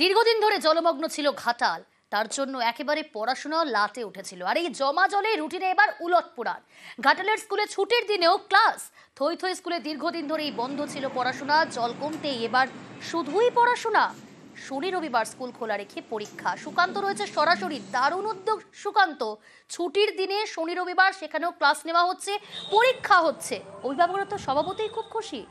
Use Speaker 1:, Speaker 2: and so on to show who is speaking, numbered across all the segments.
Speaker 1: দীর্ঘদিন ধরে জলমগ্ন ছিল ঘাটাল, তার জন্য একেবারে পড়াশোনা লাটে উঠেছিল। আর এই জমা জলে রুটিনে এবার উলটপুরাণ। ঘাটালের স্কুলে ছুটির দিনেও ক্লাস। থই থই স্কুলে দীর্ঘদিন ধরেই বন্ধ ছিল পড়াশোনা, জল কমতেই এবার শুধুই পড়াশোনা। শনি রবিবার স্কুল খোলা রেখে পরীক্ষা। সুকান্ত রয়েছে সরাসরি। দারুণ উদ্যোগ সুকান্ত, ছুটির দিনে শনি রবিবার সেখানেও ক্লাস নেওয়া হচ্ছে, পরীক্ষা হচ্ছে। অভিভাবকরা তো স্বভাবতই খুব খুশি।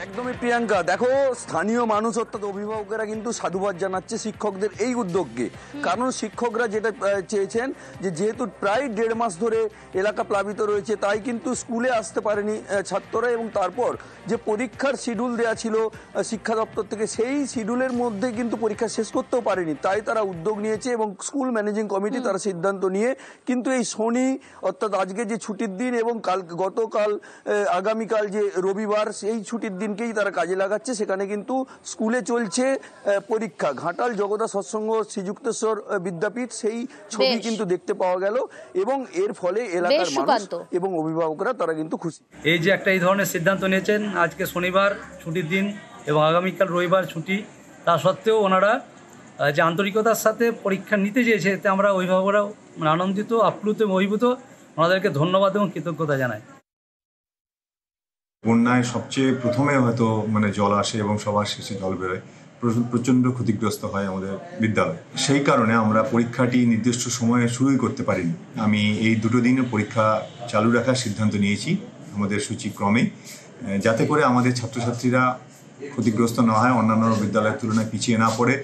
Speaker 2: একদমই প্রিয়াঙ্কা, দেখো স্থানীয় মানুষ অর্থাৎ অভিভাবকেরা কিন্তু সাধুবাদ জানাচ্ছে শিক্ষকদের এই উদ্যোগকে। কারণ শিক্ষকরা যেটা চেয়েছেন যে যেহেতু প্রায় 1.5 মাস ধরে এলাকা প্লাবিত রয়েছে, তাই কিন্তু স্কুলে আসতে পারেনি ছাত্ররা, এবং তারপর যে পরীক্ষার শিডিউল দেওয়া ছিল শিক্ষা দপ্তর থেকে, সেই শিডিউলের মধ্যে কিন্তু পরীক্ষা শেষ করতেও পারেনি। তাই তারা উদ্যোগ নিয়েছে এবং স্কুল ম্যানেজিং কমিটি তারা সিদ্ধান্ত নিয়ে কিন্তু এই শনি অর্থাৎ আজকে যে ছুটির দিন এবং গতকাল আগামীকাল যে রবিবার, সেই ছুটির দিনকেই তারা কাজে লাগাচ্ছে। সেখানে কিন্তু স্কুলে চলছে পরীক্ষা। ঘাটাল জগদা সৎসঙ্গ শ্রীযুক্তেশ্বর বিদ্যাপীঠ, সেই ছবি কিন্তু দেখতে পাওয়া গেল, এবং এর ফলে এলাকার মানুষ এবং অভিভাবকরা তারা কিন্তু খুশি।
Speaker 3: এই যে একটা এই ধরনের সিদ্ধান্ত নিয়েছেন, আজকে শনিবার ছুটির দিন এবং আগামীকাল রবিবার ছুটি, তা সত্ত্বেও ওনারা যে আন্তরিকতার সাথে পরীক্ষা নিতে চেয়েছে, এতে আমরা অভিভাবকরা আনন্দিত, আপ্লুত এবং অভিভূত। ওনাদেরকে ধন্যবাদ এবং কৃতজ্ঞতা জানাই।
Speaker 4: বন্যায় সবচেয়ে প্রথমে হয়তো জল আসে এবং সবার শেষে জল বেরোয়, প্রচণ্ড ক্ষতিগ্রস্ত হয় আমাদের বিদ্যালয়। সেই কারণে আমরা পরীক্ষাটি নির্দিষ্ট সময়ে শুরুই করতে পারিনি। আমি এই দুটো দিনে পরীক্ষা চালু রাখার সিদ্ধান্ত নিয়েছি আমাদের সূচিক্রমে, যাতে করে আমাদের ছাত্রছাত্রীরা ক্ষতিগ্রস্ত না হয়, অন্যান্য বিদ্যালয়ের তুলনায় পিছিয়ে না পড়ে।